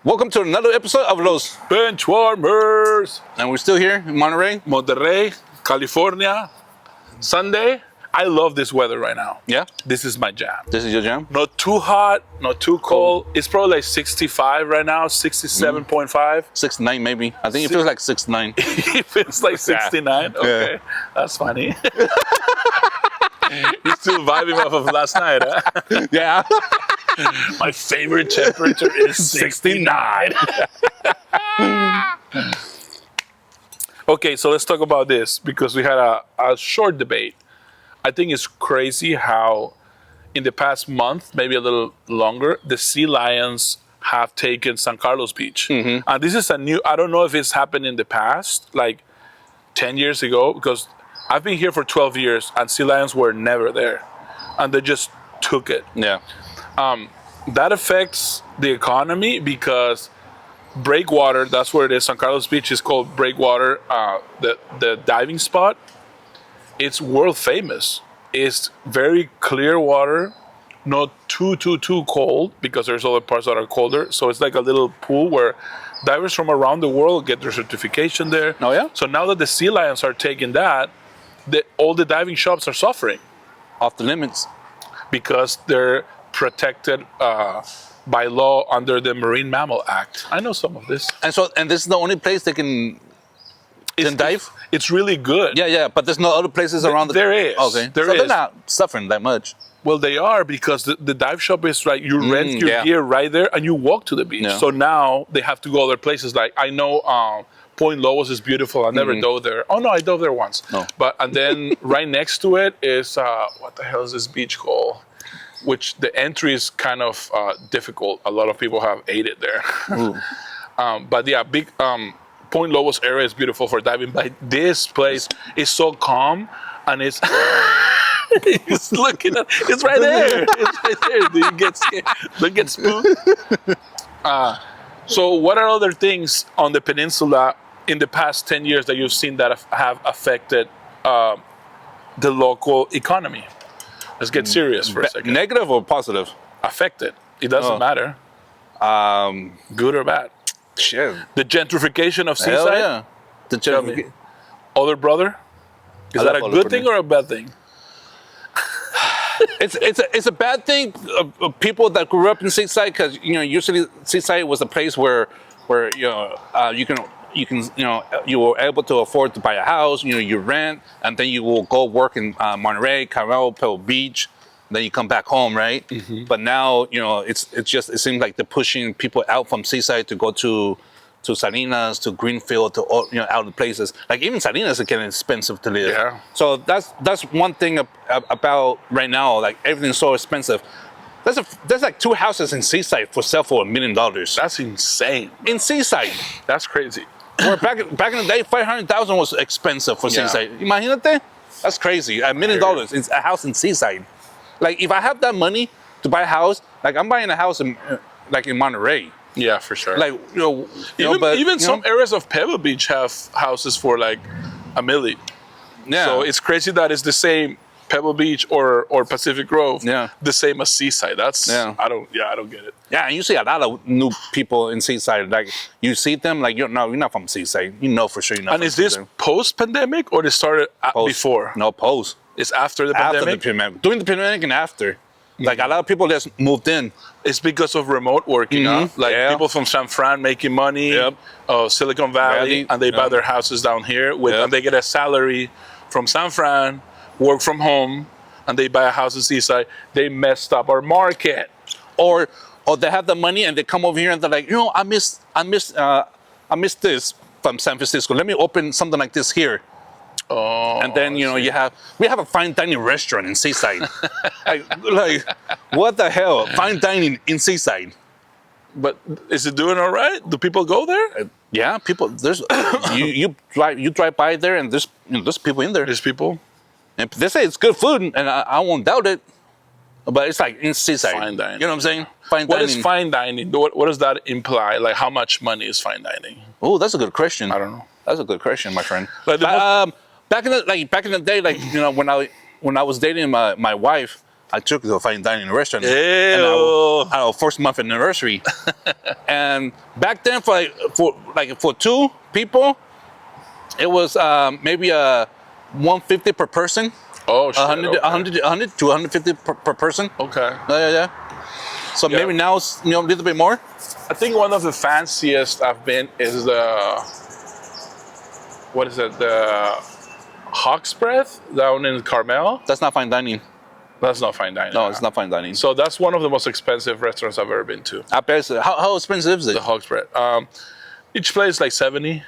Welcome to another episode of Los BenchWarmers. And we're still here in Monterey, California. Sunday. I love this weather right now. Yeah? This is my jam. This is your jam? Not too hot, not too cold. It's probably like 65 right now, 67.5. 69 maybe. I think it feels like 69. It feels like 69? Okay. Yeah. That's funny. You're still vibing off of last night, huh? Yeah. My favorite temperature is 69. Okay, so let's talk about this because we had a short debate. I think it's crazy how in the past month, maybe a little longer, the sea lions have taken San Carlos Beach. Mm-hmm. And this is I don't know if it's happened in the past, like 10 years ago, because I've been here for 12 years and sea lions were never there. And they just took it. Yeah. That affects the economy because Breakwater, that's where it is. San Carlos Beach is called Breakwater, the diving spot. It's world famous. It's very clear water, not too cold because there's other parts that are colder. So it's like a little pool where divers from around the world get their certification there. Oh, yeah? So now that the sea lions are taking that, all the diving shops are suffering. Off the limits. Because they're protected by law under the Marine Mammal Act. I know some of this. And this is the only place they can dive? It's really good. Yeah, but there's no other places around There is. Okay. There so is. they're not suffering that much. Well, they are because the dive shop is right. You rent your gear right there and you walk to the beach. Yeah. So now they have to go other places. Like I know Point Lobos is beautiful. I never dove there. Oh no, I dove there once. No. And then right next to it is what the hell is this beach called? Which the entry is kind of difficult. A lot of people have ate it there. But yeah, big Point Lobos area is beautiful for diving. But this place is so calm and it's it's looking at it's right there. It's right there. Do you get scared? Don't get spooked. So what are other things on the peninsula in the past 10 years that you've seen that have affected the local economy? Let's get serious for a second. Negative or positive? Affected. It doesn't matter. Good or bad. Shit. The gentrification of Seaside. Hell yeah. The Tell me. Older brother. Is that a good thing or a bad thing? It's a bad thing. People that grew up in Seaside, because usually Seaside was a place where you were able to afford to buy a house. You rent, and then you will go work in Monterey, Pebble Beach. Then you come back home, right? Mm-hmm. But now it seems like they're pushing people out from Seaside to go to Salinas, to Greenfield, to all out of places. Like even Salinas is getting expensive to live. Yeah. So that's one thing about right now. Like everything's so expensive. There's like 2 houses in Seaside for sale for $1 million. That's insane. In Seaside. That's crazy. Where back in the day, $500,000 was expensive for Seaside. Imagínate. That's crazy. $1 million. It's a house in Seaside. Like if I have that money to buy a house, like I'm buying a house in Monterey. Yeah, for sure. Like even some areas of Pebble Beach have houses for like $1 million. Yeah. So it's crazy that it's the same Pebble Beach or Pacific Grove. Yeah. The same as Seaside. I don't get it. Yeah, and you see a lot of new people in Seaside. Like you see them, like you're not from Seaside. For sure you're not. And is this post-pandemic or it started before? No, post. It's after the pandemic? After the pandemic. During the pandemic and after. Like a lot of people just moved in. It's because of remote working, huh? Like people from San Fran making money, Silicon Valley, and they buy their houses down here and they get a salary from San Fran, work from home, and they buy a house in Seaside. They messed up our market. Or they have the money and they come over here and they're like, I miss this from San Francisco. Let me open something like this here. Oh, and then we have a fine dining restaurant in Seaside. like what the hell? Fine dining in Seaside. But is it doing all right? Do people go there? Yeah, people. There's you drive by there and there's people in there. There's people. And they say it's good food, and I won't doubt it. But it's like in Seaside. Fine dining. You know what I'm saying? Fine what dining. Is fine dining? What does that imply? Like how much money is fine dining? Oh, that's a good question. I don't know. That's a good question, my friend. Like back in the day, when I was dating my wife, I took to a fine dining restaurant. Ew. And our first month anniversary. And back then, for two people, it was maybe 150 per person. Oh, shit. 100 to 150 per person. Okay. Yeah. So maybe now it's a little bit more. I think one of the fanciest I've been is the Hawk's Breath down in Carmel. That's not fine dining. That's not fine dining. No, it's not fine dining. So that's one of the most expensive restaurants I've ever been to. I bet how expensive is it? The Hawk's Breath. Each plate is like 70.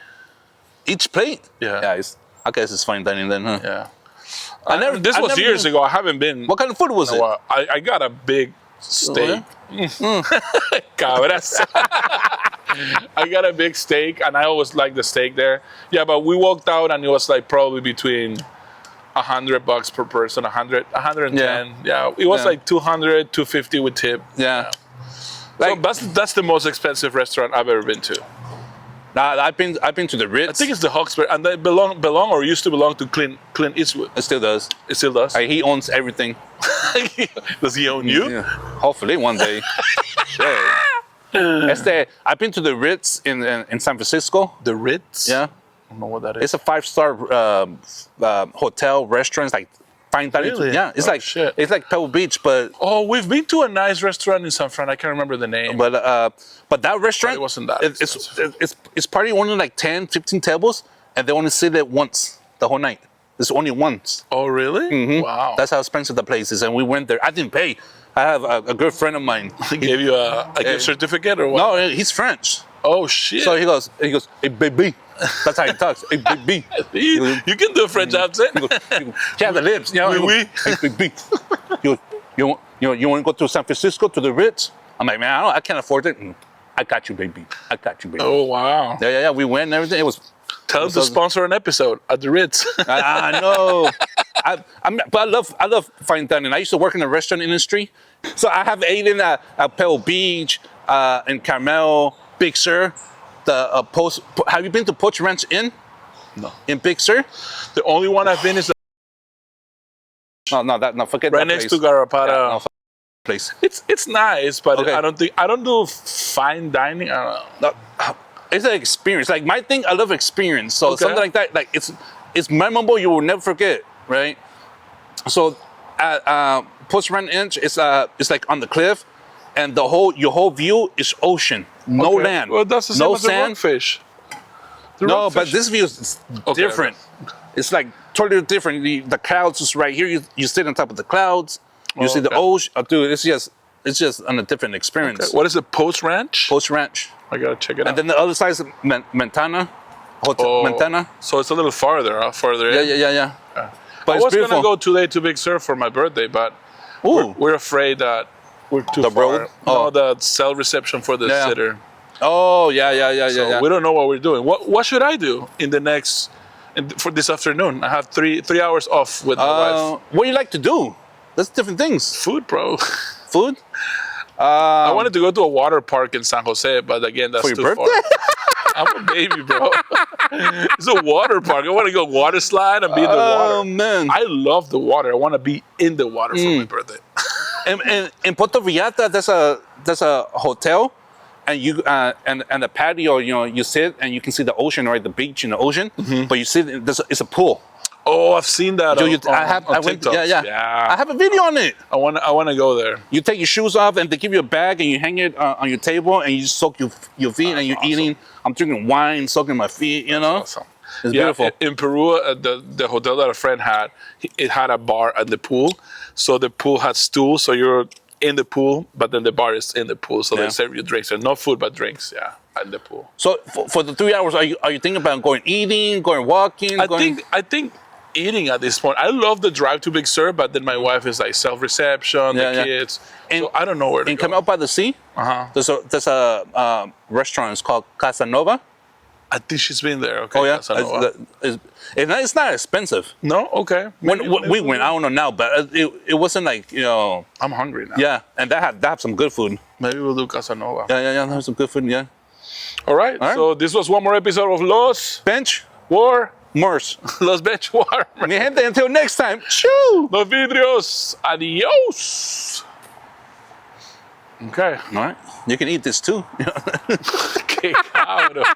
Each plate? Yeah. Yeah, I guess it's fine dining then, huh? Yeah. This was years ago. I haven't been. What kind of food was it? I got a big steak. Cabras. I got a big steak, and I always like the steak there. Yeah, but we walked out, and it was like probably between $100 per person, 110. Yeah, it was like 200, 250 with tip. Yeah. So that's the most expensive restaurant I've ever been to. I've been to the Ritz. I think it's the Hawk's Breath, and they belong or used to belong to Clint Eastwood. It still does. It still does. He owns everything. Does he own you? Yeah. Hopefully one day. I've been to the Ritz in San Francisco. The Ritz? Yeah. I don't know what that is. It's a 5-star hotel restaurant, like fine dining. Really? Yeah, it's it's like Pebble Beach, but we've been to a nice restaurant in San Fran. I can't remember the name. But that restaurant, it wasn't that. It's probably only like 10, 15 tables, and they only sit there once the whole night. It's only once. Oh, really? Mm-hmm. Wow. That's how expensive the place is, and we went there. I didn't pay. I have a good friend of mine. He gave you a gift certificate or what? No, he's French. Oh shit! So he goes, hey baby. That's how he talks. Hey baby. You can do a French accent. He has the lips. You know, Oui. Hey baby. You want to go to San Francisco to the Ritz? I'm like, man, I can't afford it. I got you, baby. I got you, baby. Oh wow. Yeah. We went and everything. It was. Tell them to sponsor an episode at the Ritz. I know. But I love fine dining. I used to work in the restaurant industry, so I have eaten at Pebble Beach, in Carmel, Big Sur. Have you been to Poach Ranch Inn? No. In Big Sur? The only one I've been is forget right that next place. to Garapata. Yeah, place. It's nice, but Okay. I don't do fine dining. I don't know. No, it's an experience. Like my thing, I love experience. So Okay. something like that, like it's memorable. You will never forget, right? So at Poach Ranch Inn, it's like on the cliff, and your whole view is ocean, no Okay. land, Well, that's the same no as the sand. rockfish. No, but this view is different. Okay. It's like totally different. The clouds is right here. You sit on top of the clouds. You see the okay. ocean. Dude, it's just on a different experience. Okay. What is it? Post Ranch? Poach Ranch. I gotta check it out. And then the other side is Montana. Montana. So it's a little farther, further in. Yeah. But I it's was beautiful. gonna go today to Big Sur for my birthday, but Ooh. we're afraid that we're too The far. road? No, Oh. the cell reception for the Yeah. sitter. Oh, yeah. So we don't know what we're doing. What should I do for this afternoon? I have three hours off with my wife. What do you like to do? That's different things. Food, bro. Food? I wanted to go to a water park in San Jose, but again, that's For too your far. birthday? I'm a baby, bro. It's a water park. I want to go water slide and be in the water. Oh, man. I love the water. I want to be in the water for my birthday. In Puerto Vallarta, there's a hotel, and you and the patio. You sit and you can see the ocean, right? The beach and the ocean. Mm-hmm. But you sit. It's a pool. Oh, I've seen that. I on went. TikToks. Yeah. I have a video on it. I want to go there. You take your shoes off, and they give you a bag, and you hang it on your table, and you soak your feet, and you're awesome. eating. I'm drinking wine, soaking my feet. Awesome. It's beautiful. In Peru, the hotel that a friend had, it had a bar at the pool. So the pool had stools, so you're in the pool, but then the bar is in the pool. So they serve you drinks. So no food, but drinks, at the pool. So for the 3 hours, are you thinking about going eating, going walking? I think eating at this point. I love the drive to Big Sur, but then my wife is like self-reception, the kids. So I don't know where to go. Come out by the sea. There's a restaurant. It's called Casanova. I think she's been there. Okay. Oh yeah, Casanova. it's not expensive. No, okay. When we went, I don't know now, but it wasn't like I'm hungry now. Yeah, and that had some good food. Maybe we'll do Casanova. Yeah, that was some good food. Yeah. All right. So this was one more episode of Los Bench War Mers. Los BenchWarmers. Mi gente, until next time. Shoo! Los vidrios. Adios. Okay. All right. You can eat this too. Qué cabrón.